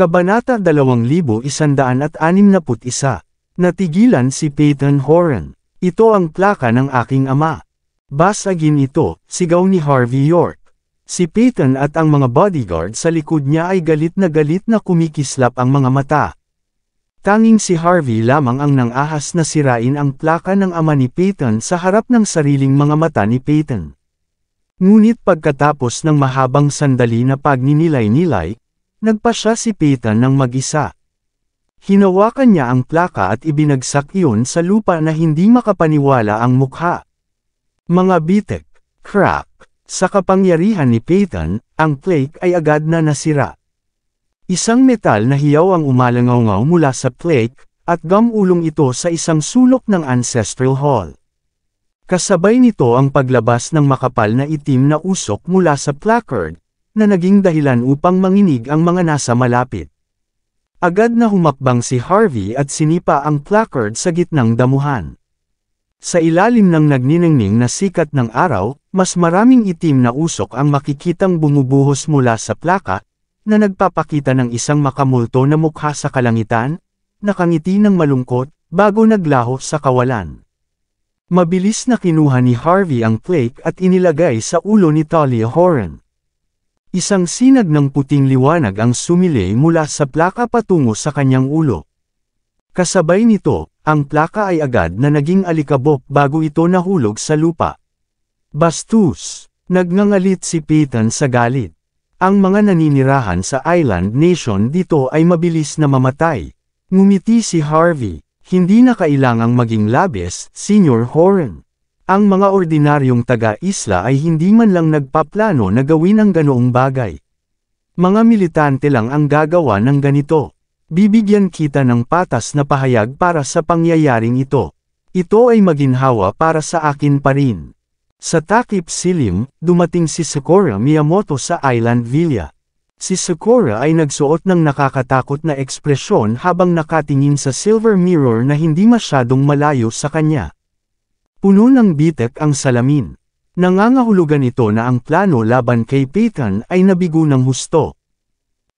Kabanata 2161. Natigilan si Peyton Horan. Ito ang plaka ng aking ama. Basagin ito, sigaw ni Harvey York. Si Peyton at ang mga bodyguard sa likod niya ay galit na kumikislap ang mga mata. Tanging si Harvey lamang ang nang-ahas na sirain ang plaka ng ama ni Peyton sa harap ng sariling mga mata ni Peyton. Ngunit pagkatapos ng mahabang sandali na pagninilay-nilay, nagpasya si Peyton ng mag-isa. Hinawakan niya ang plaka at ibinagsak iyon sa lupa na hindi makapaniwala ang mukha. Mga bitek, crack, sa kapangyarihan ni Peyton, ang plaque ay agad na nasira. Isang metal na hiyaw ang umalangaw mula sa plaque, at gamulong ito sa isang sulok ng Ancestral Hall. Kasabay nito ang paglabas ng makapal na itim na usok mula sa placard, na naging dahilan upang manginig ang mga nasa malapit. Agad na humakbang si Harvey at sinipa ang placard sa gitnang damuhan. Sa ilalim ng nagniningning na sikat ng araw, mas maraming itim na usok ang makikitang bumubuhos mula sa plaka, na nagpapakita ng isang makamulto na mukha sa kalangitan, nakangiti ng malungkot, bago naglaho sa kawalan. Mabilis na kinuha ni Harvey ang plaque at inilagay sa ulo ni Talia Horan. Isang sinag ng puting liwanag ang sumilay mula sa plaka patungo sa kanyang ulo. Kasabay nito, ang plaka ay agad na naging alikabok bago ito nahulog sa lupa. Bastos! Nagngangalit si Peyton sa galit. Ang mga naninirahan sa Island Nation dito ay mabilis na mamatay. Ngumiti si Harvey. Hindi na kailangang maging labis, Senior Horan. Ang mga ordinaryong taga-isla ay hindi man lang nagpaplano na gawin ang ganoong bagay. Mga militante lang ang gagawa ng ganito. Bibigyan kita ng patas na pahayag para sa pangyayaring ito. Ito ay maginhawa para sa akin pa rin. Sa takip silim, dumating si Sakura Miyamoto sa Island Villa. Si Sakura ay nagsuot ng nakakatakot na ekspresyon habang nakatingin sa silver mirror na hindi masyadong malayo sa kanya. Puno ng bitek ang salamin. Nangangahulugan ito na ang plano laban kay Peyton ay nabigo ng husto.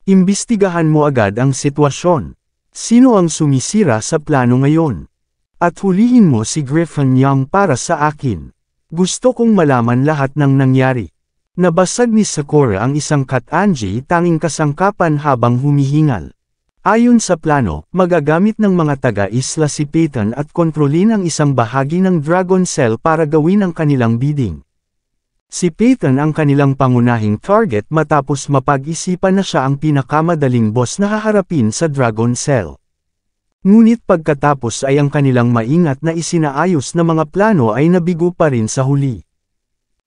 Imbestigahan mo agad ang sitwasyon. Sino ang sumisira sa plano ngayon? At hulihin mo si Griffin Young para sa akin. Gusto kong malaman lahat ng nangyari. Nabasag ni Sakura ang isang Katanji tanging kasangkapan habang humihingal. Ayon sa plano, magagamit ng mga taga-isla si Peyton at kontrolin ang isang bahagi ng Dragon Cell para gawin ang kanilang bidding. Si Peyton ang kanilang pangunahing target matapos mapag-isipan na siya ang pinakamadaling boss na haharapin sa Dragon Cell. Ngunit pagkatapos ay ang kanilang maingat na isinaayos na mga plano ay nabigo pa rin sa huli.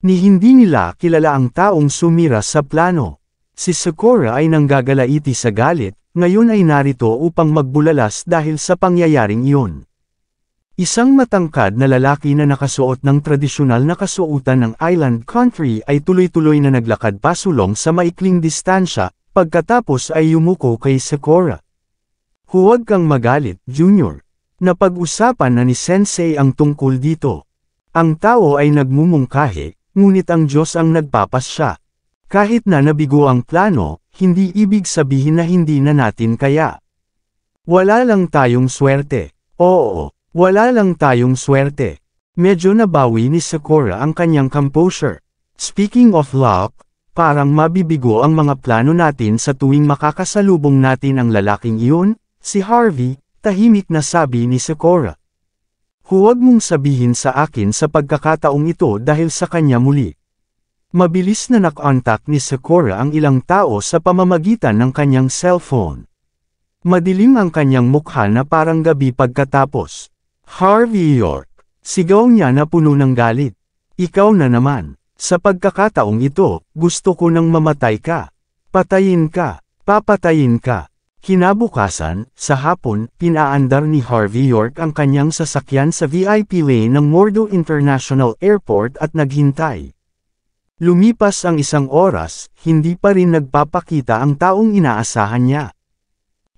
Ni hindi nila kilala ang taong sumira sa plano. Si Sakura ay nanggagalaiti sa galit, ngayon ay narito upang magbulalas dahil sa pangyayaring iyon. Isang matangkad na lalaki na nakasuot ng tradisyonal na kasuotan ng Island Country ay tuloy-tuloy na naglakad pasulong sa maikling distansya, pagkatapos ay yumuko kay Sakura. Huwag kang magalit, Junior. Napag-usapan na ni Sensei ang tungkol dito. Ang tao ay nagmumungkahi, ngunit ang Diyos ang nagpapasya. Kahit na nabigo ang plano, hindi ibig sabihin na hindi na natin kaya. Wala lang tayong swerte. Oo, wala lang tayong swerte. Medyo nabawi ni Sakura ang kanyang composure. Speaking of luck, parang mabibigo ang mga plano natin sa tuwing makakasalubong natin ang lalaking iyon, si Harvey, tahimik na sabi ni Sakura. Huwag mong sabihin sa akin sa pagkakataong ito dahil sa kanya muli. Mabilis na nak-contact ni Sakura ang ilang tao sa pamamagitan ng kanyang cellphone. Madilim ang kanyang mukha na parang gabi pagkatapos. Harvey York, sigaw niya na puno ng galit. Ikaw na naman. Sa pagkakataong ito, gusto ko nang mamatay ka. Patayin ka. Papatayin ka. Kinabukasan, sa hapon, pinaandar ni Harvey York ang kanyang sasakyan sa VIP lane ng Mordo International Airport at naghintay. Lumipas ang isang oras, hindi pa rin nagpapakita ang taong inaasahan niya.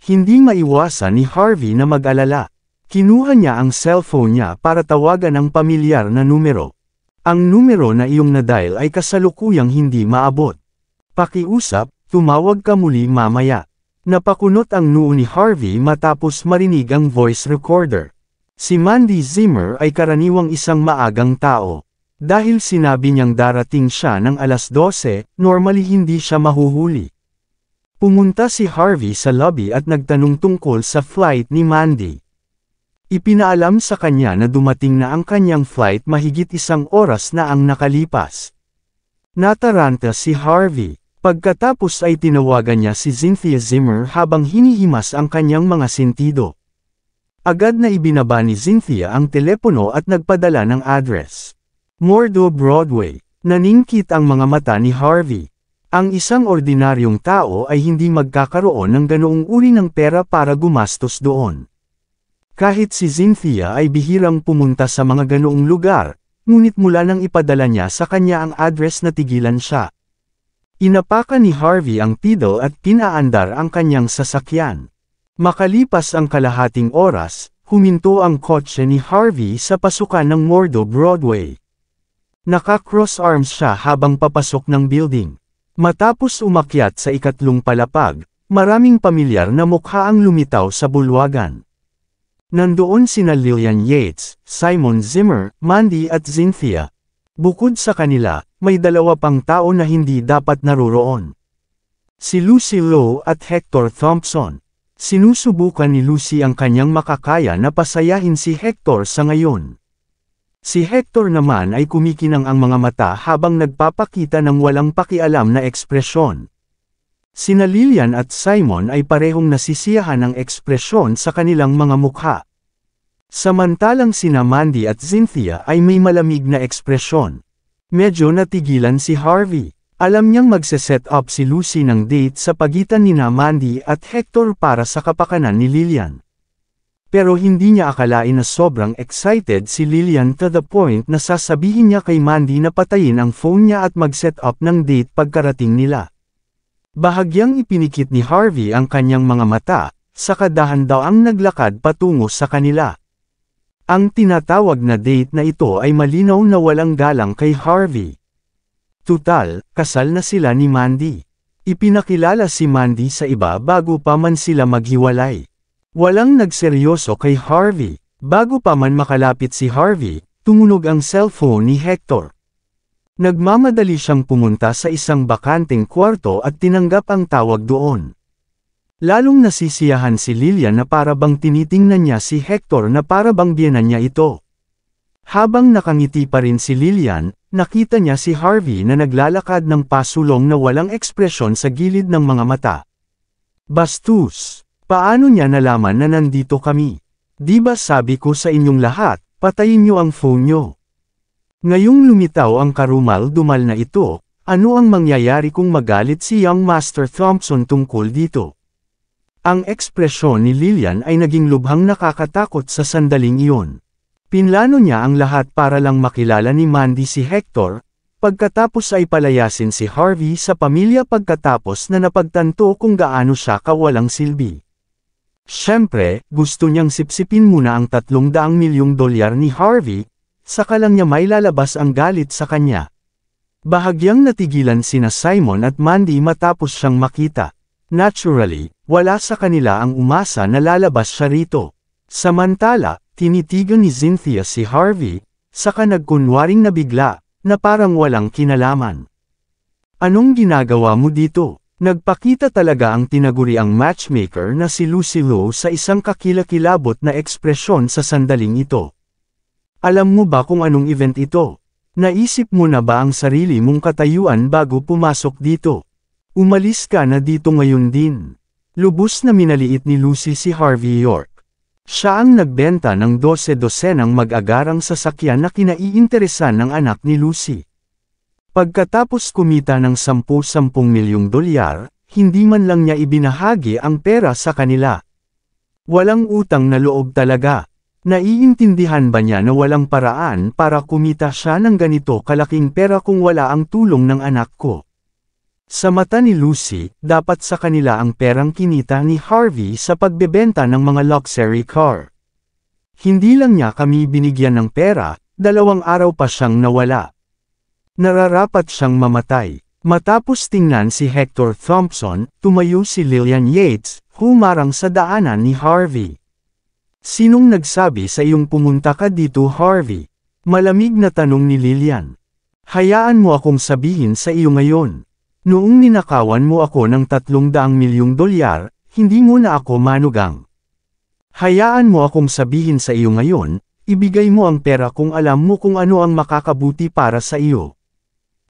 Hindi maiwasan ni Harvey na mag-alala. Kinuha niya ang cellphone niya para tawagan ang pamilyar na numero. Ang numero na iyong nadial ay kasalukuyang hindi maabot. Pakiusap, tumawag ka muli mamaya. Napakunot ang noo ni Harvey matapos marinig ang voice recorder. Si Mandy Zimmer ay karaniwang isang maagang tao. Dahil sinabi niyang darating siya ng alas 12, normally hindi siya mahuhuli. Pumunta si Harvey sa lobby at nagtanong tungkol sa flight ni Mandy. Ipinaalam sa kanya na dumating na ang kanyang flight mahigit 1 oras na ang nakalipas. Nataranta si Harvey. Pagkatapos ay tinawagan niya si Cynthia Zimmer habang hinihimas ang kanyang mga sentido. Agad na ibinaba ni Cynthia ang telepono at nagpadala ng address. Mordo Broadway. Naningkit ang mga mata ni Harvey. Ang isang ordinaryong tao ay hindi magkakaroon ng ganoong uri ng pera para gumastos doon. Kahit si Cynthia ay bihirang pumunta sa mga ganoong lugar, ngunit mula nang ipadala niya sa kanya ang address na tigilan siya. Inapakan ni Harvey ang pedal at pinaandar ang kanyang sasakyan. Makalipas ang kalahating oras, huminto ang kotse ni Harvey sa pasukan ng Mordo Broadway. Naka-cross arms siya habang papasok ng building. Matapos umakyat sa ikatlong palapag, maraming pamilyar na mukha ang lumitaw sa bulwagan. Nandoon sina Lillian Yates, Simon Zimmer, Mandy at Cynthia. Bukod sa kanila, may 2 pang tao na hindi dapat naroroon. Si Lucy Lowe at Hector Thompson. Sinusubukan ni Lucy ang kanyang makakaya na pasayahin si Hector sa ngayon. Si Hector naman ay kumikinang ang mga mata habang nagpapakita ng walang pakialam na ekspresyon. Sina Lillian at Simon ay parehong nasisiyahan ng ekspresyon sa kanilang mga mukha. Samantalang sina Mandy at Cynthia ay may malamig na ekspresyon. Medyo natigilan si Harvey. Alam niyang magse-set up si Lucy ng date sa pagitan nina Mandy at Hector para sa kapakanan ni Lillian. Pero hindi niya akalain na sobrang excited si Lillian to the point na sasabihin niya kay Mandy na patayin ang phone niya at mag-set up ng date pagkarating nila. Bahagyang ipinikit ni Harvey ang kanyang mga mata, saka dahan-daang naglakad patungo sa kanila. Ang tinatawag na date na ito ay malinaw na walang galang kay Harvey. Tutal, kasal na sila ni Mandy. Ipinakilala si Mandy sa iba bago pa man sila maghiwalay. Walang nagseryoso kay Harvey. Bago pa man makalapit si Harvey, tumunog ang cellphone ni Hector. Nagmamadali siyang pumunta sa isang bakanteng kwarto at tinanggap ang tawag doon. Lalong nasisiyahan si Lillian na para bang tinitingnan niya si Hector na para bang biyenan niya ito. Habang nakangiti pa rin si Lillian, nakita niya si Harvey na naglalakad ng pasulong na walang ekspresyon sa gilid ng mga mata. Bastos, paano niya nalaman na nandito kami? Di ba sabi ko sa inyong lahat, patayin niyo ang phone niyo? Ngayong lumitaw ang karumal-dumal na ito, ano ang mangyayari kung magalit si Young Master Thompson tungkol dito? Ang ekspresyon ni Lillian ay naging lubhang nakakatakot sa sandaling iyon. Pinlano niya ang lahat para lang makilala ni Mandy si Hector, pagkatapos ay palayasin si Harvey sa pamilya pagkatapos na napagtanto kung gaano siya kawalang silbi. Siyempre, gusto niyang sipsipin muna ang $300 milyong ni Harvey, saka lang niya may lalabas ang galit sa kanya. Bahagyang natigilan sina Simon at Mandy matapos siyang makita. Naturally, wala sa kanila ang umasa na lalabas siya rito. Samantala, tinitigan ni Cynthia si Harvey, saka nagkunwaring nabigla, na parang walang kinalaman. Anong ginagawa mo dito? Nagpakita talaga ang tinaguriang matchmaker na si Lucy Lowe sa isang kakilakilabot na ekspresyon sa sandaling ito. Alam mo ba kung anong event ito? Naisip mo na ba ang sarili mong katayuan bago pumasok dito? Umalis ka na dito ngayon din. Lubos na minaliit ni Lucy si Harvey York. Siya ang nagbenta ng 12-dosenang mag-agarang sasakyan na kinaiinteresan ng anak ni Lucy. Pagkatapos kumita ng $10 milyong, hindi man lang niya ibinahagi ang pera sa kanila. Walang utang na loob talaga. Naiintindihan ba niya na walang paraan para kumita siya ng ganito kalaking pera kung wala ang tulong ng anak ko? Sa mata ni Lucy, dapat sa kanila ang perang kinita ni Harvey sa pagbebenta ng mga luxury car. Hindi lang niya kami binigyan ng pera, 2 araw pa siyang nawala. Nararapat siyang mamatay. Matapos tingnan si Hector Thompson, tumayo si Lillian Yates, humarang sa daanan ni Harvey. Sinong nagsabi sa iyong pumunta ka dito, Harvey? Malamig na tanong ni Lillian. Hayaan mo akong sabihin sa iyo ngayon. Noong ninakawan mo ako ng $300 milyong, hindi mo na ako manugang. Hayaan mo akong sabihin sa iyo ngayon, ibigay mo ang pera kung alam mo kung ano ang makakabuti para sa iyo.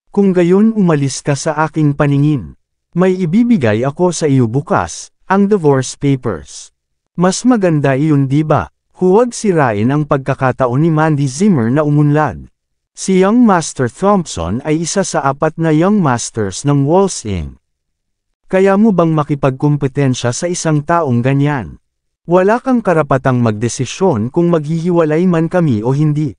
Kung gayon umalis ka sa aking paningin. May ibibigay ako sa iyo bukas, ang divorce papers. Mas maganda iyon, di ba? Huwag sirain ang pagkakataon ni Mandy Zimmer na umunlad. Si Young Master Thompson ay isa sa 4 na Young Masters ng Walls Inc. Kaya mo bang makipagkumpetensya sa isang taong ganyan? Wala kang karapatang magdesisyon kung maghihiwalay man kami o hindi.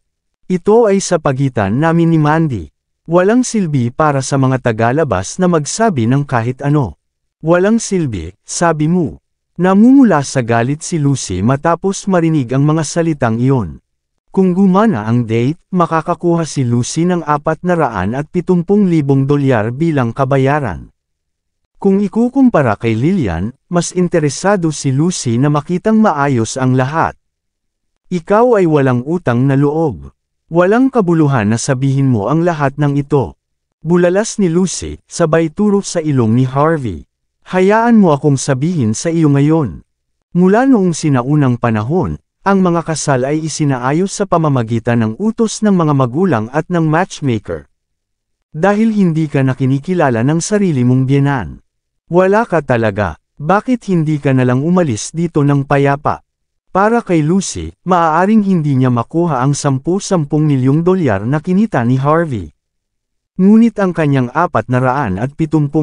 Ito ay sa pagitan namin ni Mandy. Walang silbi para sa mga tagalabas na magsabi ng kahit ano. Walang silbi, sabi mo. Namumula sa galit si Lucy matapos marinig ang mga salitang iyon. Kung gumana ang date, makakakuha si Lucy ng $470,000 bilang kabayaran. Kung ikukumpara kay Lillian, mas interesado si Lucy na makitang maayos ang lahat. Ikaw ay walang utang na loob. Walang kabuluhan na sabihin mo ang lahat ng ito. Bulalas ni Lucy, sabay turo sa ilong ni Harvey. Hayaan mo akong sabihin sa iyo ngayon. Mula noong sinaunang panahon, ang mga kasal ay isinaayos sa pamamagitan ng utos ng mga magulang at ng matchmaker. Dahil hindi ka nakinikilala ng sarili mong biyenan. Wala ka talaga, bakit hindi ka nalang umalis dito ng payapa? Para kay Lucy, maaaring hindi niya makuha ang $10 milyong na kinita ni Harvey. Ngunit ang kanyang $470,000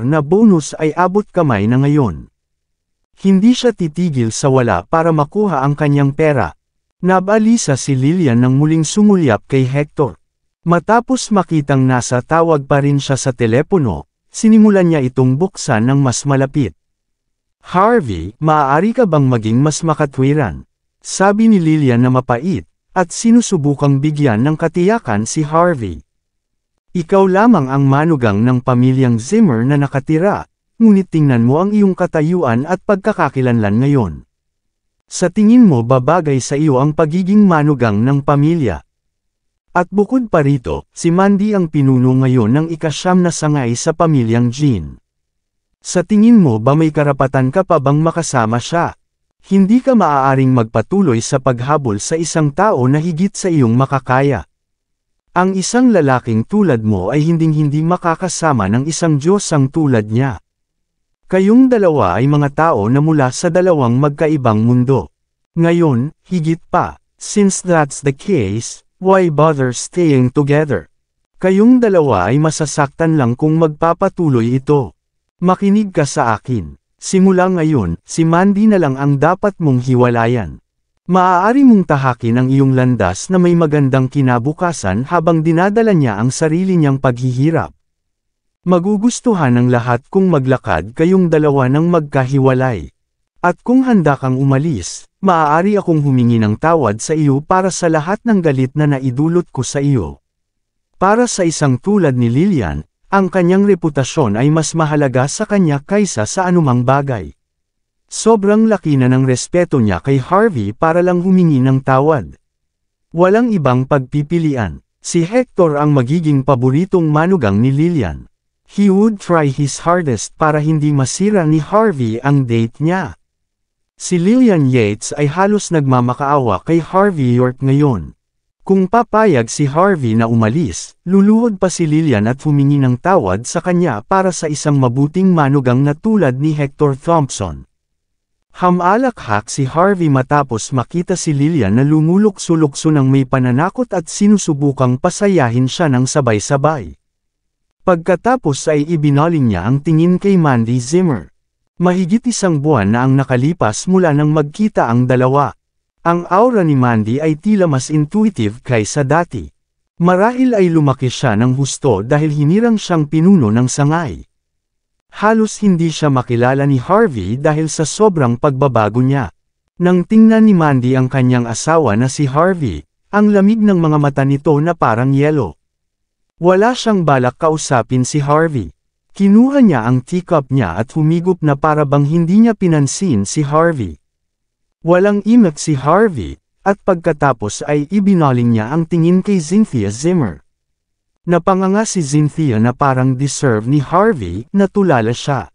na bonus ay abot kamay na ngayon. Hindi siya titigil sa wala para makuha ang kanyang pera. Nabalisa si Lillian nang muling sumulyap kay Hector. Matapos makitang nasa tawag pa rin siya sa telepono, sinimulan niya itong buksan ng mas malapit. Harvey, maaari ka bang maging mas makatwiran? Sabi ni Lillian na mapait, at sinusubukang bigyan ng katiyakan si Harvey. Ikaw lamang ang manugang ng pamilyang Zimmer na nakatira, ngunit tingnan mo ang iyong katayuan at pagkakakilanlan ngayon. Sa tingin mo babagay sa iyo ang pagiging manugang ng pamilya. At bukod pa rito, si Mandy ang pinuno ngayon ng ika-9 na sangay sa pamilyang Jean. Sa tingin mo ba may karapatan ka pa bang makasama siya? Hindi ka maaaring magpatuloy sa paghabol sa isang tao na higit sa iyong makakaya. Ang isang lalaking tulad mo ay hinding-hindi makakasama ng isang Diyosang tulad niya. Kayong dalawa ay mga tao na mula sa dalawang magkaibang mundo. Ngayon, higit pa, since that's the case, why bother staying together? Kayong dalawa ay masasaktan lang kung magpapatuloy ito. Makinig ka sa akin. Simula ngayon, si Mandy na lang ang dapat mong hiwalayan. Maaari mong tahakin ang iyong landas na may magandang kinabukasan habang dinadala niya ang sarili niyang paghihirap. Magugustuhan ng lahat kung maglakad kayong dalawa ng magkahiwalay. At kung handa kang umalis, maaari akong humingi ng tawad sa iyo para sa lahat ng galit na naidulot ko sa iyo. Para sa isang tulad ni Lillian, ang kanyang reputasyon ay mas mahalaga sa kanya kaysa sa anumang bagay. Sobrang laki na ng respeto niya kay Harvey para lang humingi ng tawad. Walang ibang pagpipilian. Si Hector ang magiging paboritong manugang ni Lillian. He would try his hardest para hindi masira ni Harvey ang date niya. Si Lillian Yates ay halos nagmamakaawa kay Harvey York ngayon. Kung papayag si Harvey na umalis, luluhod pa si Lillian at humingi ng tawad sa kanya para sa isang mabuting manugang na tulad ni Hector Thompson. Hamalakhak si Harvey matapos makita si Lillian na lumulukso-lukso ng may pananakot at sinusubukang pasayahin siya ng sabay-sabay. Pagkatapos ay ibinaling niya ang tingin kay Mandy Zimmer. Mahigit 1 buwan na ang nakalipas mula nang magkita ang dalawa. Ang aura ni Mandy ay tila mas intuitive kaysa dati. Marahil ay lumaki siya ng husto dahil hinirang siyang pinuno ng sangay. Halos hindi siya makilala ni Harvey dahil sa sobrang pagbabago niya. Nang tingnan ni Mandy ang kanyang asawa na si Harvey, ang lamig ng mga mata nito na parang yelo. Wala siyang balak kausapin si Harvey. Kinuha niya ang teacup niya at humigop na para bang hindi niya pinansin si Harvey. Walang imak si Harvey, at pagkatapos ay ibinaling niya ang tingin kay Cynthia Zimmer. Napanganga si Cynthia na parang deserve ni Harvey na tulala siya.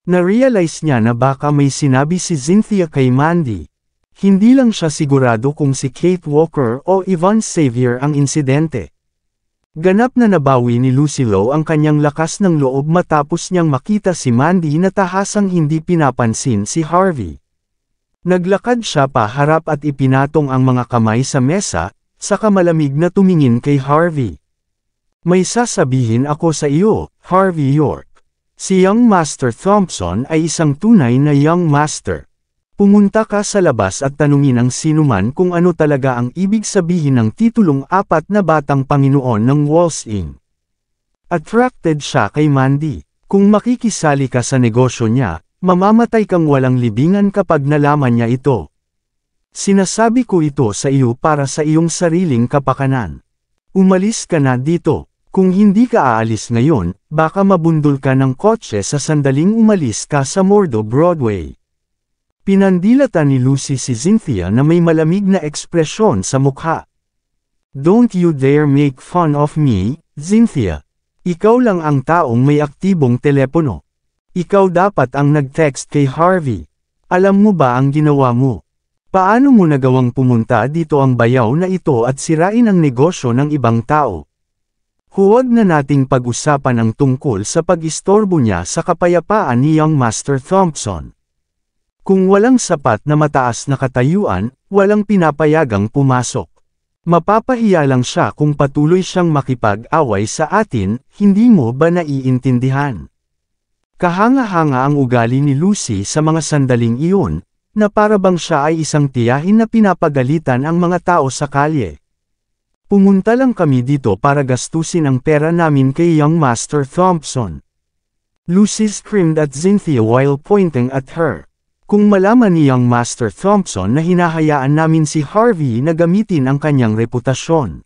Na-realize niya na baka may sinabi si Cynthia kay Mandy. Hindi lang siya sigurado kung si Kate Walker o Yvonne Xavier ang insidente. Ganap na nabawi ni Lucy Lowe ang kanyang lakas ng loob matapos niyang makita si Mandy na tahasang hindi pinapansin si Harvey. Naglakad siya pa harap at ipinatong ang mga kamay sa mesa, saka malamig na tumingin kay Harvey. May sasabihin ako sa iyo, Harvey York. Si Young Master Thompson ay isang tunay na Young Master. Pumunta ka sa labas at tanungin ang sinuman kung ano talaga ang ibig sabihin ng titulong 4 na batang Panginoon ng Walls Inn. Attracted siya kay Mandy. Kung makikisali ka sa negosyo niya, mamamatay kang walang libingan kapag nalaman niya ito. Sinasabi ko ito sa iyo para sa iyong sariling kapakanan. Umalis ka na dito. Kung hindi ka aalis ngayon, baka mabundol ka ng kotse sa sandaling umalis ka sa Mordo Broadway. Pinandilatan ni Lucy si Cynthia na may malamig na ekspresyon sa mukha. Don't you dare make fun of me, Cynthia. Ikaw lang ang taong may aktibong telepono. Ikaw dapat ang nag-text kay Harvey. Alam mo ba ang ginawa mo? Paano mo nagawang pumunta dito ang bayaw na ito at sirain ang negosyo ng ibang tao? Huwag na nating pag-usapan ang tungkol sa pag-istorbo niya sa kapayapaan ni Young Master Thompson. Kung walang sapat na mataas na katayuan, walang pinapayagang pumasok. Mapapahiya lang siya kung patuloy siyang makipag-away sa atin, hindi mo ba naiintindihan? Kahanga-hanga ang ugali ni Lucy sa mga sandaling iyon, na para bang siya ay isang tiyahin na pinapagalitan ang mga tao sa kalye. Pumunta lang kami dito para gastusin ang pera namin kay Young Master Thompson. Lucy screamed at Cynthia while pointing at her. Kung malaman ni Young Master Thompson na hinahayaan namin si Harvey na gamitin ang kanyang reputasyon,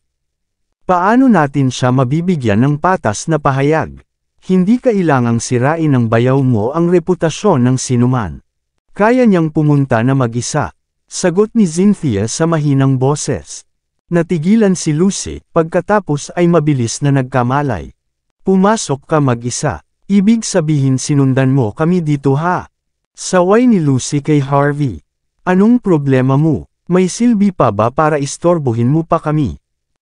paano natin siya mabibigyan ng patas na pahayag? Hindi kailangang sirain ng bayaw mo ang reputasyon ng sinuman. Kaya niyang pumunta na mag-isa. Sagot ni Cynthia sa mahinang boses. Natigilan si Lucy, pagkatapos ay mabilis na nagkamalay. Pumasok ka mag-isa. Ibig sabihin sinundan mo kami dito ha? Saway ni Lucy kay Harvey. Anong problema mo? May silbi pa ba para istorbohin mo pa kami?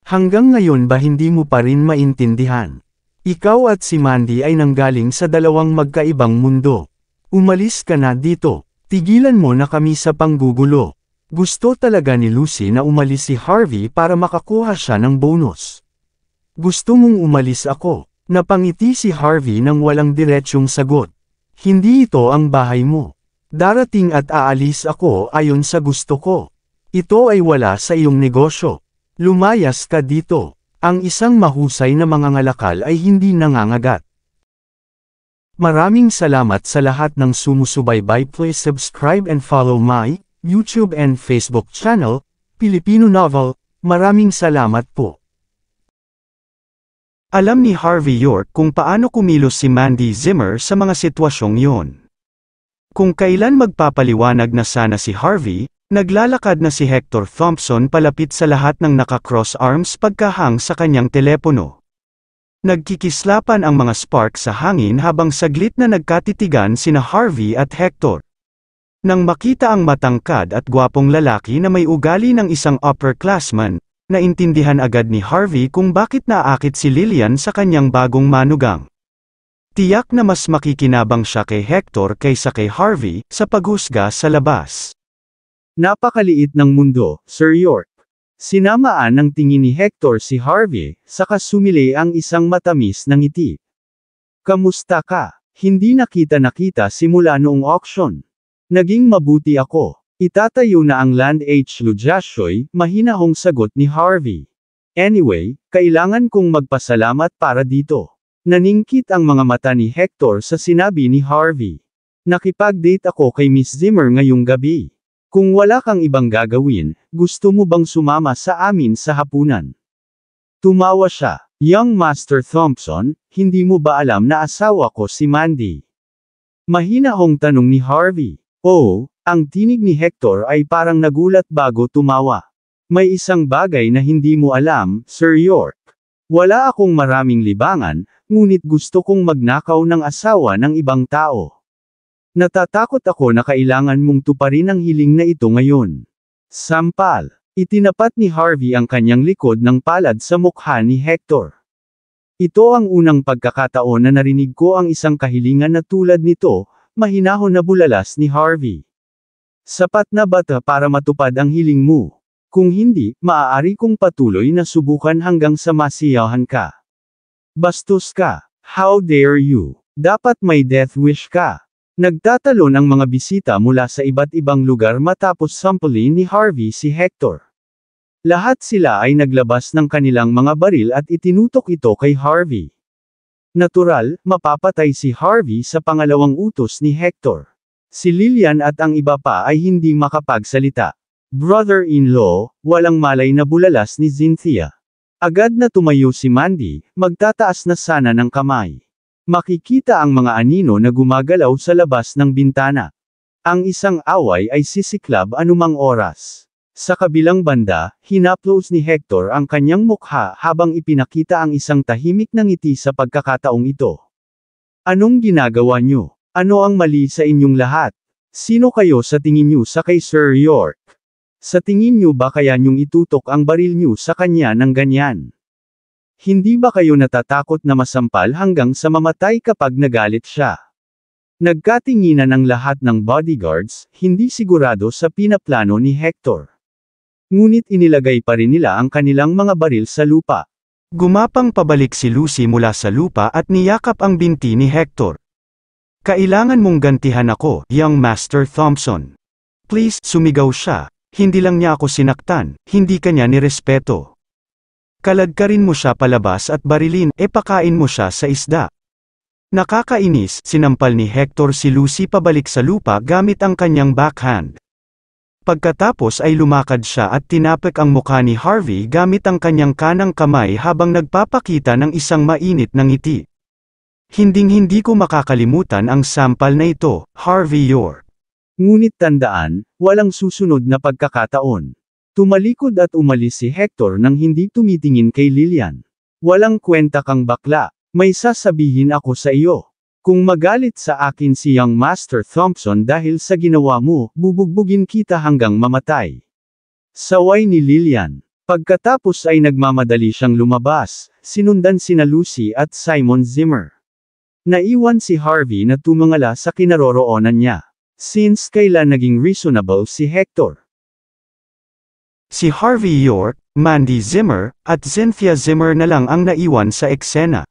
Hanggang ngayon ba hindi mo pa rin maintindihan? Ikaw at si Mandy ay nanggaling sa dalawang magkaibang mundo. Umalis ka na dito. Tigilan mo na kami sa panggugulo. Gusto talaga ni Lucy na umalis si Harvey para makakuha siya ng bonus. Gusto mong umalis ako? Napangiti si Harvey nang walang diretsyong sagot. Hindi ito ang bahay mo. Darating at aalis ako ayon sa gusto ko. Ito ay wala sa iyong negosyo. Lumayas ka dito. Ang isang mahusay na mangangalakal ay hindi nangangagat. Maraming salamat sa lahat ng sumusubaybay. Please subscribe and follow my YouTube and Facebook channel, Filipino Novel. Maraming salamat po. Alam ni Harvey York kung paano kumilos si Mandy Zimmer sa mga sitwasyong yon. Kung kailan magpapaliwanag na sana si Harvey, naglalakad na si Hector Thompson palapit sa lahat ng naka-cross arms pagkahang sa kanyang telepono. Nagkikislapan ang mga spark sa hangin habang saglit na nagkatitigan sina Harvey at Hector. Nang makita ang matangkad at gwapong lalaki na may ugali ng isang upperclassman, naintindihan agad ni Harvey kung bakit naakit si Lillian sa kanyang bagong manugang. Tiyak na mas makikinabang siya kay Hector kaysa kay Harvey sa paghusga sa labas. Napakaliit ng mundo, Sir York. Sinamaan ng tingin ni Hector si Harvey, saka sumili ang isang matamis na ngiti. Kamusta ka? Hindi nakita simula noong auction. Naging mabuti ako. Itatayo na ang Land H. Lujasyoy, mahinahong sagot ni Harvey. Anyway, kailangan kong magpasalamat para dito. Naningkit ang mga mata ni Hector sa sinabi ni Harvey. Nakipag-date ako kay Miss Zimmer ngayong gabi. Kung wala kang ibang gagawin, gusto mo bang sumama sa amin sa hapunan? Tumawa siya. Young Master Thompson, hindi mo ba alam na asawa ko si Mandy? Mahinahong tanong ni Harvey. Oh, ang tinig ni Hector ay parang nagulat bago tumawa. May isang bagay na hindi mo alam, Sir York. Wala akong maraming libangan, ngunit gusto kong magnakaw ng asawa ng ibang tao. Natatakot ako na kailangan mong tuparin ang hiling na ito ngayon. Sampal. Itinapat ni Harvey ang kanyang likod ng palad sa mukha ni Hector. Ito ang unang pagkakataon na narinig ko ang isang kahilingan na tulad nito, mahinahon na bulalas ni Harvey. Sapat na ba para matupad ang hiling mo? Kung hindi, maaari kong patuloy na subukan hanggang sa masiyahan ka. Bastos ka. How dare you? Dapat may death wish ka. Nagtatalon ang mga bisita mula sa iba't ibang lugar matapos sampulin ni Harvey si Hector. Lahat sila ay naglabas ng kanilang mga baril at itinutok ito kay Harvey. Natural, mapapatay si Harvey sa pangalawang utos ni Hector. Si Lillian at ang iba pa ay hindi makapagsalita. Brother-in-law, walang malay na bulalas ni Cynthia. Agad na tumayo si Mandy, magtataas na sana ng kamay. Makikita ang mga anino na gumagalaw sa labas ng bintana. Ang isang away ay sisiklab anumang oras. Sa kabilang banda, hinaplos ni Hector ang kanyang mukha habang ipinakita ang isang tahimik na ngiti sa pagkakataong ito. Anong ginagawa niyo? Ano ang mali sa inyong lahat? Sino kayo sa tingin niyo sa kay Sir York? Sa tingin niyo ba kaya niyong itutok ang baril niyo sa kanya ng ganyan? Hindi ba kayo natatakot na masampal hanggang sa mamatay kapag nagalit siya? Nagkatinginan ang lahat ng bodyguards, hindi sigurado sa pinaplano ni Hector. Ngunit inilagay pa rin nila ang kanilang mga baril sa lupa. Gumapang pabalik si Lucy mula sa lupa at niyakap ang binti ni Hector. Kailangan mong gantihan ako, young Master Thompson. Please, sumigaw siya. Hindi lang niya ako sinaktan, hindi kanya nirespeto. Kaladkarin mo siya palabas at barilin, pakain mo siya sa isda. Nakakainis, sinampal ni Hector si Lucy pabalik sa lupa gamit ang kanyang backhand. Pagkatapos ay lumakad siya at tinapik ang mukha ni Harvey gamit ang kanyang kanang kamay habang nagpapakita ng isang mainit na ngiti. Hinding-hindi ko makakalimutan ang sampal na ito, Harvey York. Ngunit tandaan, walang susunod na pagkakataon. Tumalikod at umalis si Hector nang hindi tumitingin kay Lillian. Walang kwenta kang bakla, may sasabihin ako sa iyo. Kung magalit sa akin si Young Master Thompson dahil sa ginawa mo, bubugbugin kita hanggang mamatay. Saway ni Lillian. Pagkatapos ay nagmamadali siyang lumabas, sinundan sina Lucy at Simon Zimmer. Naiwan si Harvey na tumangala sa kinaroroonan niya. Since kailan naging reasonable si Hector? Si Harvey York, Mandy Zimmer, at Cynthia Zimmer na lang ang naiwan sa eksena.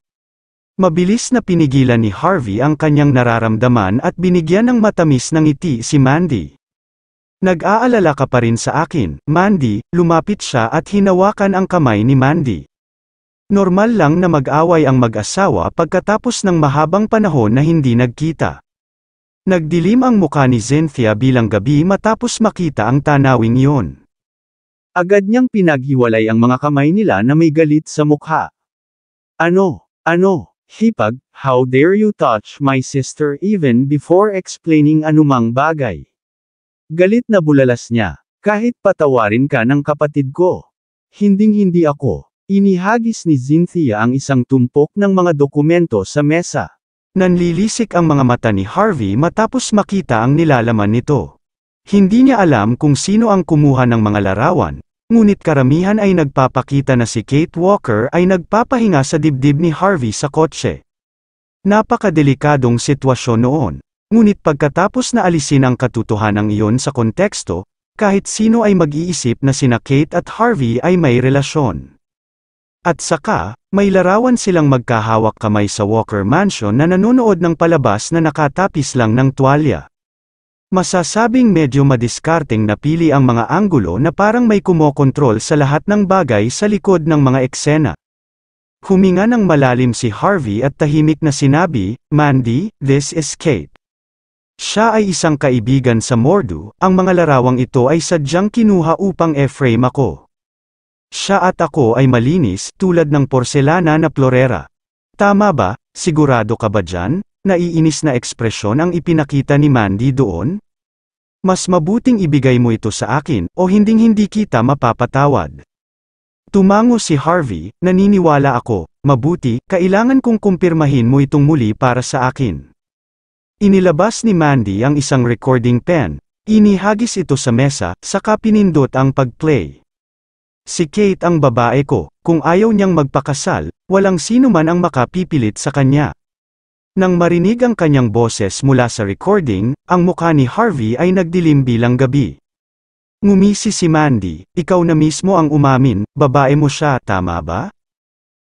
Mabilis na pinigilan ni Harvey ang kanyang nararamdaman at binigyan ng matamis na ngiti si Mandy. Nag-aalala ka pa rin sa akin, Mandy, lumapit siya at hinawakan ang kamay ni Mandy. Normal lang na mag-away ang mag-asawa pagkatapos ng mahabang panahon na hindi nagkita. Nagdilim ang mukha ni Cynthia bilang gabi matapos makita ang tanawing iyon. Agad niyang pinaghiwalay ang mga kamay nila na may galit sa mukha. Ano, hipag, how dare you touch my sister even before explaining anumang bagay? Galit na bulalas niya, kahit patawarin ka ng kapatid ko. Hinding-hindi ako. Inihagis ni Cynthia ang isang tumpok ng mga dokumento sa mesa. Nanlilisik ang mga mata ni Harvey matapos makita ang nilalaman nito. Hindi niya alam kung sino ang kumuha ng mga larawan, ngunit karamihan ay nagpapakita na si Kate Walker ay nagpapahinga sa dibdib ni Harvey sa kotse. Napakadelikadong sitwasyon noon, ngunit pagkatapos na alisin ang katotohanan iyon sa konteksto, kahit sino ay mag-iisip na sina Kate at Harvey ay may relasyon. At saka, may larawan silang magkahawak kamay sa Walker Mansion na nanonood ng palabas na nakatapis lang ng tuwalya. Masasabing medyo madiskarteng napili ang mga anggulo na parang may kumokontrol sa lahat ng bagay sa likod ng mga eksena. Huminga ng malalim si Harvey at tahimik na sinabi, Mandy, this is Kate. Siya ay isang kaibigan sa Mordu, ang mga larawang ito ay sadyang kinuha upang e-frame ako. Siya at ako ay malinis, tulad ng porselana na florera. Tama ba? Sigurado ka ba dyan? Naiinis na ekspresyon ang ipinakita ni Mandy doon? Mas mabuting ibigay mo ito sa akin, o hinding-hindi kita mapapatawad. Tumango si Harvey, naniniwala ako, mabuti, kailangan kong kumpirmahin mo itong muli para sa akin. Inilabas ni Mandy ang isang recording pen, inihagis ito sa mesa, saka pinindot ang pag-play. Si Kate ang babae ko, kung ayaw niyang magpakasal, walang sino man ang makapipilit sa kanya. Nang marinig ang kanyang boses mula sa recording, ang mukha ni Harvey ay nagdilim bilang gabi. Ngumisi si Mandy, ikaw na mismo ang umamin, babae mo siya, tama ba?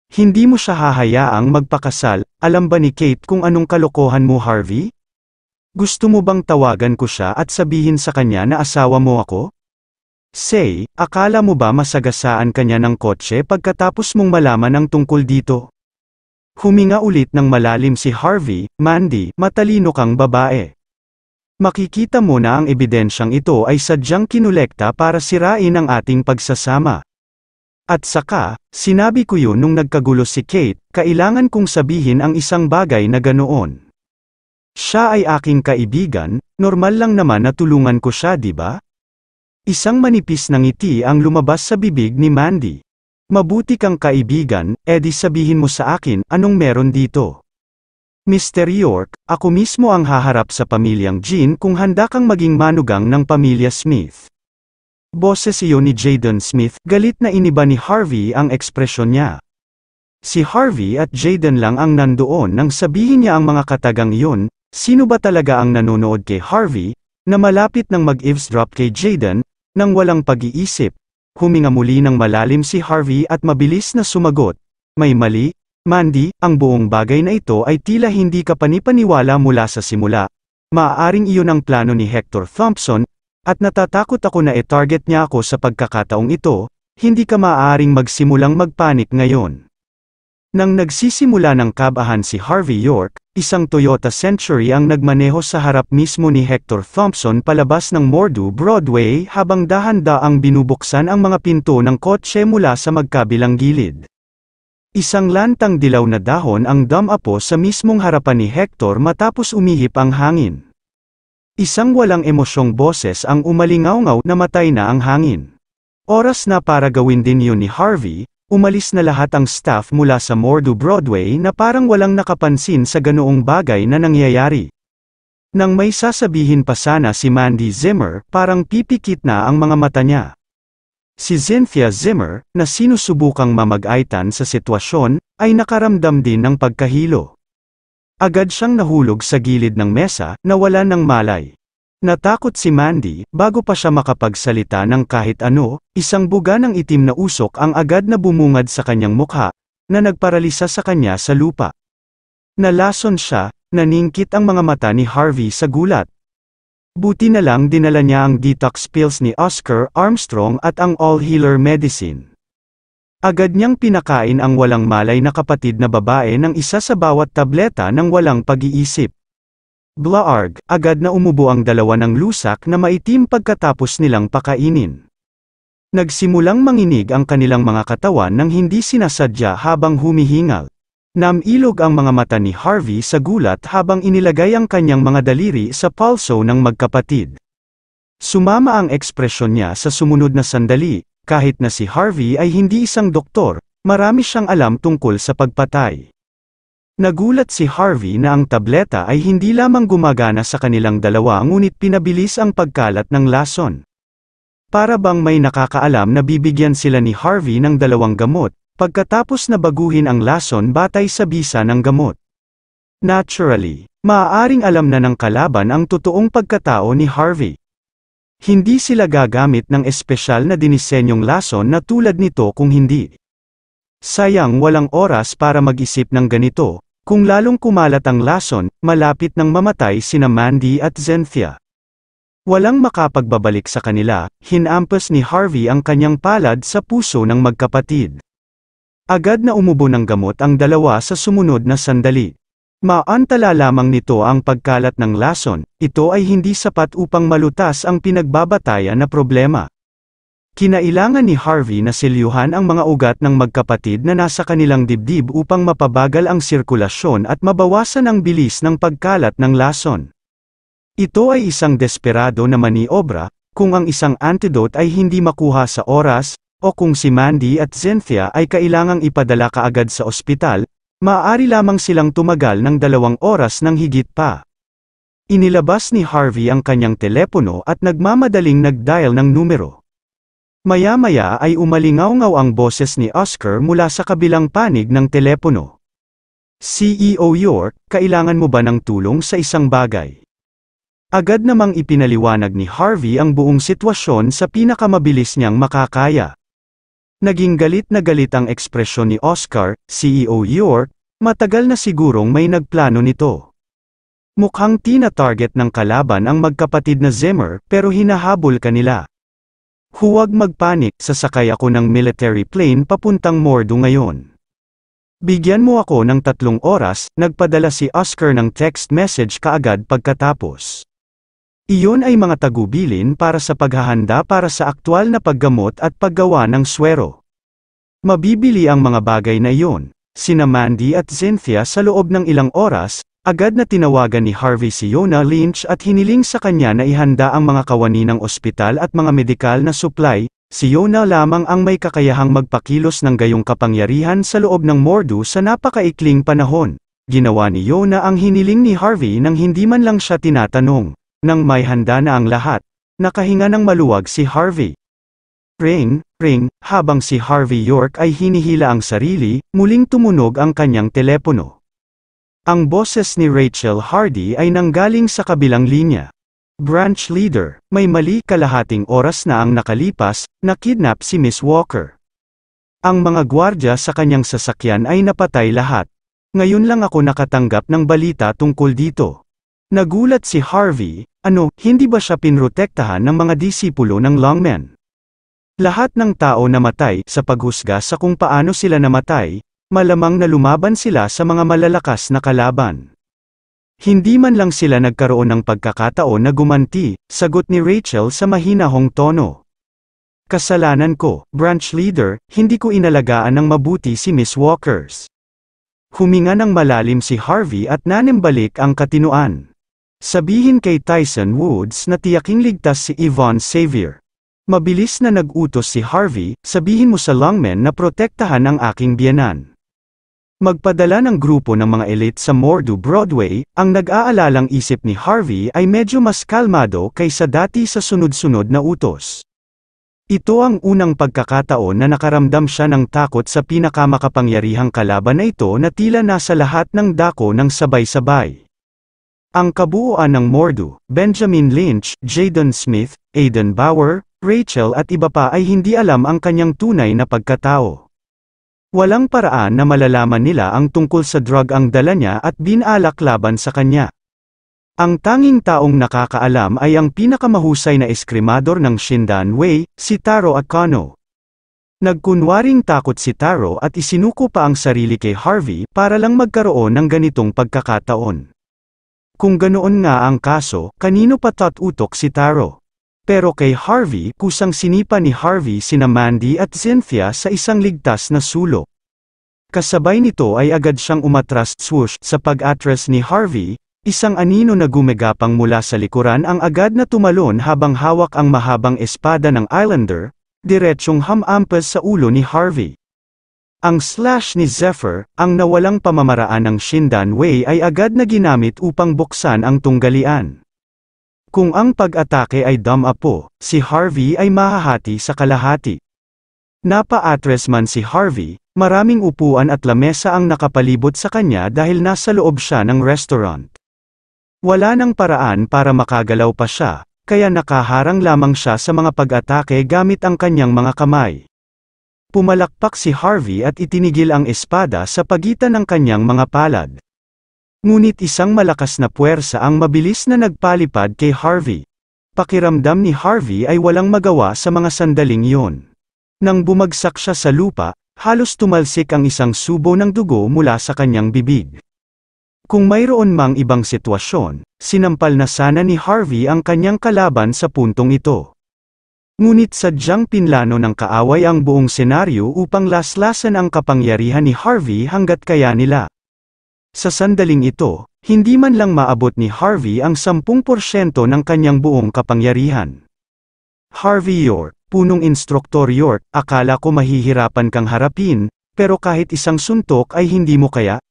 Hindi mo siya hahayaang magpakasal, alam ba ni Kate kung anong kalokohan mo, Harvey? Gusto mo bang tawagan ko siya at sabihin sa kanya na asawa mo ako? Say, akala mo ba masagasaan kanya ng kotse pagkatapos mong malaman ang tungkol dito? Huminga ulit ng malalim si Harvey, Mandy, matalino kang babae. Makikita mo na ang ebidensyang ito ay sadyang kinolekta para sirain ang ating pagsasama. At saka, sinabi ko yun nung nagkagulo si Kate, kailangan kong sabihin ang isang bagay na ganoon. Siya ay aking kaibigan, normal lang naman na tulungan ko siya, di ba? Isang manipis na ngiti ang lumabas sa bibig ni Mandy. Mabuti kang kaibigan, edi sabihin mo sa akin, anong meron dito? Mr. York, ako mismo ang haharap sa pamilyang Jean kung handa kang maging manugang ng pamilya Smith. Boses iyon ni Jaden Smith, galit na iniba ni Harvey ang ekspresyon niya. Si Harvey at Jaden lang ang nandoon nang sabihin niya ang mga katagang iyon. Sino ba talaga ang nanonood kay Harvey, na malapit nang mag-eavesdrop kay Jaden? Nang walang pag-iisip, huminga muli ng malalim si Harvey at mabilis na sumagot, may mali, Mandy, ang buong bagay na ito ay tila hindi ka panipaniwala mula sa simula. Maaaring iyon ang plano ni Hector Thompson, at natatakot ako na e-target niya ako sa pagkakataong ito, hindi ka maaaring magsimulang magpanik ngayon. Nang nagsisimula ng kabahan si Harvey York, isang Toyota Century ang nagmaneho sa harap mismo ni Hector Thompson palabas ng Mordu Broadway habang dahan-daang binubuksan ang mga pinto ng kotse mula sa magkabilang gilid. Isang lantang dilaw na dahon ang dumapo sa mismong harapan ni Hector matapos umihip ang hangin. Isang walang emosyong boses ang umalingaw-ngaw na matay na ang hangin. Oras na para gawin din yun ni Harvey. Umalis na lahat ang staff mula sa Mordu Broadway na parang walang nakapansin sa ganoong bagay na nangyayari. Nang may sasabihin pa sana si Mandy Zimmer, parang pipikit na ang mga mata niya. Si Cynthia Zimmer, na sinusubukang mamag-aitan sa sitwasyon, ay nakaramdam din ng pagkahilo. Agad siyang nahulog sa gilid ng mesa, nawala ng malay. Natakot si Mandy, bago pa siya makapagsalita ng kahit ano, isang buga ng itim na usok ang agad na bumungad sa kanyang mukha, na nagparalisa sa kanya sa lupa. Nalason siya, naningkit ang mga mata ni Harvey sa gulat. Buti na lang dinala niya ang detox pills ni Oscar Armstrong at ang all-healer medicine. Agad niyang pinakain ang walang malay na kapatid na babae ng isa sa bawat tableta ng walang pag-iisip. Blaarg, agad na umubo ang dalawa ng lusak na maitim pagkatapos nilang pakainin. Nagsimulang manginig ang kanilang mga katawan nang hindi sinasadya habang humihingal. Namilog ang mga mata ni Harvey sa gulat habang inilagay ang kanyang mga daliri sa palso ng magkapatid. Sumama ang ekspresyon niya sa sumunod na sandali, kahit na si Harvey ay hindi isang doktor, marami siyang alam tungkol sa pagpatay. Nagulat si Harvey na ang tableta ay hindi lamang gumagana sa kanilang dalawa ngunit pinabilis ang pagkalat ng lason. Para bang may nakakaalam na bibigyan sila ni Harvey ng dalawang gamot, pagkatapos na baguhin ang lason batay sa bisa ng gamot. Naturally, maaaring alam na ng kalaban ang totoong pagkatao ni Harvey. Hindi sila gagamit ng espesyal na dinisenyong lason na tulad nito kung hindi. Sayang walang oras para mag-isip ng ganito, kung lalong kumalat ang lason, malapit nang mamatay sina Mandy at Cynthia. Walang makapagbabalik sa kanila, hinampas ni Harvey ang kanyang palad sa puso ng magkapatid. Agad na umubo ng gamot ang dalawa sa sumunod na sandali. Maantala lamang nito ang pagkalat ng lason, ito ay hindi sapat upang malutas ang pinagbabatayan na problema. Kinailangan ni Harvey na selyuhan ang mga ugat ng magkapatid na nasa kanilang dibdib upang mapabagal ang sirkulasyon at mabawasan ang bilis ng pagkalat ng lason. Ito ay isang desperado na maniobra, kung ang isang antidote ay hindi makuha sa oras, o kung si Mandy at Cynthia ay kailangang ipadala kaagad sa ospital, maaari lamang silang tumagal ng 2 oras ng higit pa. Inilabas ni Harvey ang kanyang telepono at nagmamadaling nag-dial ng numero. Maya-maya ay umalingaw-ngaw ang boses ni Oscar mula sa kabilang panig ng telepono. CEO York, kailangan mo ba ng tulong sa isang bagay? Agad namang ipinaliwanag ni Harvey ang buong sitwasyon sa pinakamabilis niyang makakaya. Naging galit na galit ang ekspresyon ni Oscar, CEO York, matagal na sigurong may nagplano nito. Mukhang tina-target ng kalaban ang magkapatid na Zimmer pero hinahabol kanila. Huwag magpanik, sasakay ako ng military plane papuntang Mordo ngayon. Bigyan mo ako ng 3 oras, nagpadala si Oscar ng text message kaagad pagkatapos. Iyon ay mga tagubilin para sa paghahanda para sa aktwal na paggamot at paggawa ng swero. Mabibili ang mga bagay na iyon, sina Mandy at Cynthia sa loob ng ilang oras. Agad na tinawagan ni Harvey si Yona Lynch at hiniling sa kanya na ihanda ang mga kawani ng ospital at mga medikal na supply. Si Yona lamang ang may kakayahang magpakilos ng gayong kapangyarihan sa loob ng Mordo sa napakaikling panahon. Ginawa ni Yona ang hiniling ni Harvey nang hindi man lang siya tinatanong. Nang may handa na ang lahat, nakahinga ng maluwag si Harvey. Ring, ring, habang si Harvey York ay hinihila ang sarili, muling tumunog ang kanyang telepono. Ang boses ni Rachel Hardy ay nanggaling sa kabilang linya. Branch leader, may mali, kalahating oras na ang nakalipas, nakidnap si Miss Walker. Ang mga gwardya sa kanyang sasakyan ay napatay lahat. Ngayon lang ako nakatanggap ng balita tungkol dito. Nagulat si Harvey, hindi ba siya pinrotektahan ng mga disipulo ng Longmen? Lahat ng tao namatay sa paghusga sa kung paano sila namatay. Malamang na lumaban sila sa mga malalakas na kalaban. Hindi man lang sila nagkaroon ng pagkakataon na gumanti, sagot ni Rachel sa mahinahong tono. Kasalanan ko, branch leader, hindi ko inalagaan ng mabuti si Miss Walkers. Huminga ng malalim si Harvey at nanimbalik ang katinoan. Sabihin kay Tyson Woods na tiyaking ligtas si Yvonne Xavier. Mabilis na nag-utos si Harvey, sabihin mo sa Longmen na protektahan ang aking biyenan. Magpadala ng grupo ng mga elite sa Mordo Broadway, ang nag-aalalang isip ni Harvey ay medyo mas kalmado kaysa dati sa sunod-sunod na utos. Ito ang unang pagkakataon na nakaramdam siya ng takot sa pinakamakapangyarihang kalaban na ito na tila nasa lahat ng dako ng sabay-sabay. Ang kabuuan ng Mordo, Benjamin Lynch, Jaden Smith, Aidan Bauer, Rachel at iba pa ay hindi alam ang kanyang tunay na pagkatao. Walang paraan na malalaman nila ang tungkol sa drug ang dala niya at binalak laban sa kanya. Ang tanging taong nakakaalam ay ang pinakamahusay na eskrimador ng Shindan Wei, si Taro Akano. Nagkunwaring takot si Taro at isinuko pa ang sarili kay Harvey para lang magkaroon ng ganitong pagkakataon. Kung ganoon nga ang kaso, kanino pa tatutok si Taro? Pero kay Harvey, kusang sinipa ni Harvey sina Mandy at Cynthia sa isang ligtas na sulok. Kasabay nito ay agad siyang umatras swoosh sa pag-atras ni Harvey, isang anino na gumagapang mula sa likuran ang agad na tumalon habang hawak ang mahabang espada ng Islander, diretsyong hamampas sa ulo ni Harvey. Ang slash ni Zephyr, ang nawalang pamamaraan ng Shindan Wei ay agad na ginamit upang buksan ang tunggalian. Kung ang pag-atake ay dam-apo, si Harvey ay mahahati sa kalahati. Napa-atres man si Harvey, maraming upuan at lamesa ang nakapalibot sa kanya dahil nasa loob siya ng restaurant. Wala nang paraan para makagalaw pa siya, kaya nakaharang lamang siya sa mga pag-atake gamit ang kanyang mga kamay. Pumalakpak si Harvey at itinigil ang espada sa pagitan ng kanyang mga palad. Ngunit isang malakas na puwersa ang mabilis na nagpalipad kay Harvey. Pakiramdam ni Harvey ay walang magawa sa mga sandaling iyon. Nang bumagsak siya sa lupa, halos tumalsik ang isang subo ng dugo mula sa kanyang bibig. Kung mayroon mang ibang sitwasyon, sinampal na sana ni Harvey ang kanyang kalaban sa puntong ito. Ngunit sadyang pinlano ng kaaway ang buong senaryo upang laslasan ang kapangyarihan ni Harvey hanggat kaya nila. Sa sandaling ito, hindi man lang maabot ni Harvey ang 10% ng kanyang buong kapangyarihan. Harvey York, punong instruktor York, akala ko mahihirapan kang harapin, pero kahit isang suntok ay hindi mo kaya?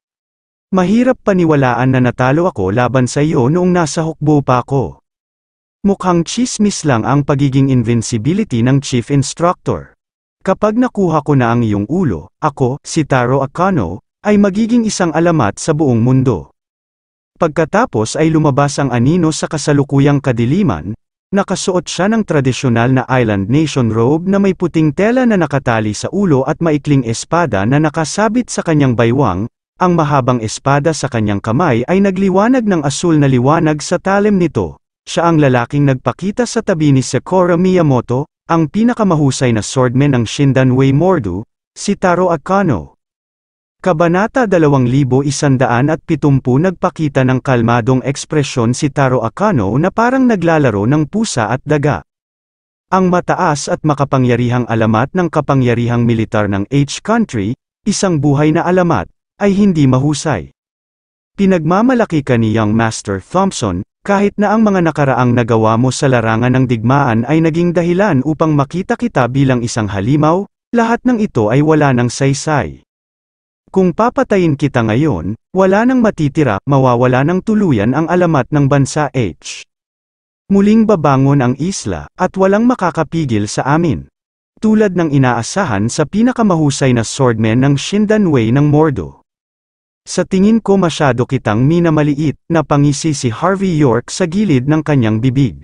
Mahirap paniwalaan na natalo ako laban sa iyo noong nasa hukbo pa ako. Mukhang chismis lang ang pagiging invincibility ng Chief Instructor. Kapag nakuha ko na ang iyong ulo, ako, si Taro Akano, ay magiging isang alamat sa buong mundo. Pagkatapos ay lumabas ang anino sa kasalukuyang kadiliman, nakasuot siya ng tradisyonal na Island Nation robe na may puting tela na nakatali sa ulo at maikling espada na nakasabit sa kanyang baywang. Ang mahabang espada sa kanyang kamay ay nagliwanag ng asul na liwanag sa talim nito. Siya ang lalaking nagpakita sa tabi ni Sakura Miyamoto, ang pinakamahusay na swordman ng Shindanwei Mordu, si Taro Akano. Kabanata 2170 nagpakita ng kalmadong ekspresyon si Taro Akano na parang naglalaro ng pusa at daga. Ang mataas at makapangyarihang alamat ng kapangyarihang militar ng H-Country, isang buhay na alamat, ay hindi mahusay. Pinagmamalaki ka ni Young Master Thompson, kahit na ang mga nakaraang nagawa mo sa larangan ng digmaan ay naging dahilan upang makita kita bilang isang halimaw, lahat ng ito ay wala ng saysay. Kung papatayin kita ngayon, wala nang matitira, mawawala ng tuluyan ang alamat ng bansa H. Muling babangon ang isla, at walang makakapigil sa amin. Tulad ng inaasahan sa pinakamahusay na swordman ng Shindanwei ng Mordo. Sa tingin ko masyado kitang minamaliit, napangisi si Harvey York sa gilid ng kanyang bibig.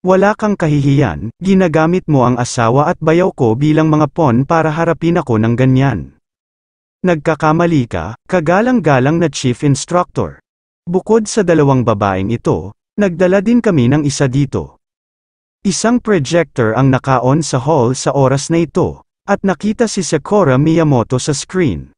Wala kang kahihiyan, ginagamit mo ang asawa at bayaw ko bilang mga pawn para harapin ako ng ganyan. Nagkakamali ka, kagalang-galang na Chief Instructor. Bukod sa dalawang babaeng ito, nagdala din kami ng isa dito. Isang projector ang naka-on sa hall sa oras na ito, at nakita si Sakura Miyamoto sa screen.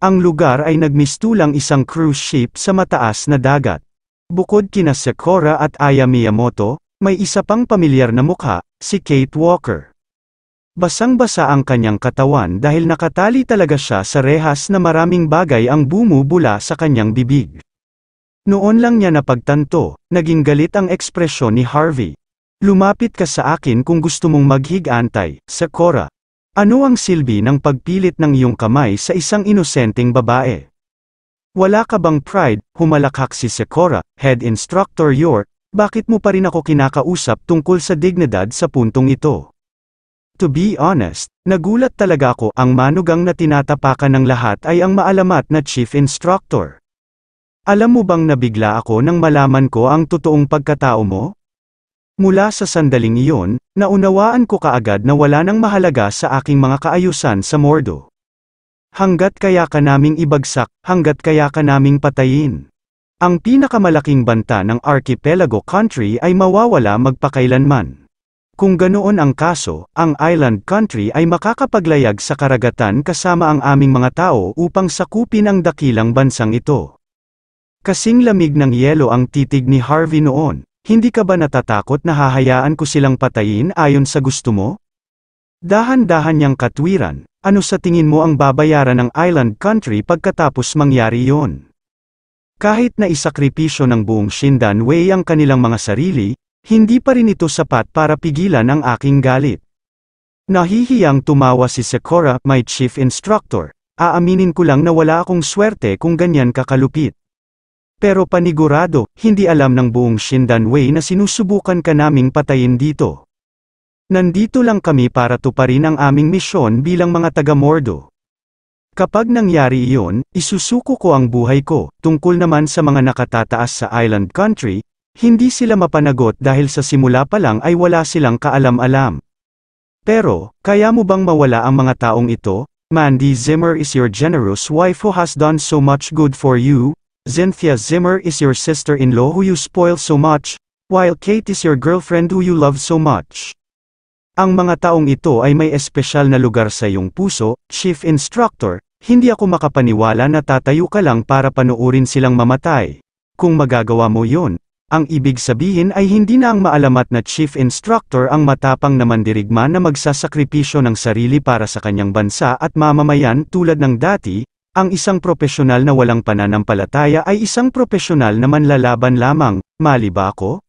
Ang lugar ay nagmistulang isang cruise ship sa mataas na dagat. Bukod kina Sakura at Aya Miyamoto, may isa pang pamilyar na mukha, si Kate Walker. Basang-basa ang kanyang katawan dahil nakatali talaga siya sa rehas na maraming bagay ang bumubula sa kanyang bibig. Noon lang niya napagtanto, naging galit ang ekspresyon ni Harvey. Lumapit ka sa akin kung gusto mong maghig-antay, Sakura. Ano ang silbi ng pagpilit ng iyong kamay sa isang inosenteng babae? Wala ka bang pride? Humalakhak si Sakura, Head Instructor York, bakit mo pa rin ako kinakausap tungkol sa dignidad sa puntong ito? To be honest, nagulat talaga ako. Ang manugang na tinatapakan ng lahat ay ang maalamat na Chief Instructor. Alam mo bang nabigla ako nang malaman ko ang totoong pagkatao mo? Mula sa sandaling iyon, naunawaan ko kaagad na wala nang mahalaga sa aking mga kaayusan sa Mordo. Hanggat kaya ka naming ibagsak, hanggat kaya ka naming patayin. Ang pinakamalaking banta ng Archipelago Country ay mawawala magpakailanman. Kung ganoon ang kaso, ang Island Country ay makakapaglayag sa karagatan kasama ang aming mga tao upang sakupin ang dakilang bansang ito. Kasing lamig ng yelo ang titig ni Harvey noon. Hindi ka ba natatakot na hahayaan ko silang patayin ayon sa gusto mo? Dahan-dahan niyang katwiran, ano sa tingin mo ang babayaran ng Island Country pagkatapos mangyari yon? Kahit na isakripisyo ng buong Shindanwei ang kanilang mga sarili, hindi pa rin ito sapat para pigilan ang aking galit. Nahihiyang tumawa si Sakura, my Chief Instructor, aaminin ko lang na wala akong swerte kung ganyan kakalupit. Pero panigurado, hindi alam ng buong Shindanwei na sinusubukan ka naming patayin dito. Nandito lang kami para tuparin ang aming misyon bilang mga taga-Mordo. Kapag nangyari iyon, isusuko ko ang buhay ko. Tungkol naman sa mga nakatataas sa Island Country, hindi sila mapanagot dahil sa simula pa lang ay wala silang kaalam-alam. Pero, kaya mo bang mawala ang mga taong ito? Mandy Zimmer is your generous wife who has done so much good for you. Cynthia Zimmer is your sister-in-law who you spoil so much, while Kate is your girlfriend who you love so much. Ang mga taong ito ay may espesyal na lugar sa iyong puso, Chief Instructor, hindi ako makapaniwala na tatayo ka lang para panuurin silang mamatay. Kung magagawa mo yon, Ang ibig sabihin ay hindi na ang maalamat na chief instructor ang matapang na mandirigma na magsasakripisyo ng sarili para sa kanyang bansa at mamamayan tulad ng dati. Ang isang propesyonal na walang pananampalataya ay isang propesyonal na manlalaban lamang, mali ba ako?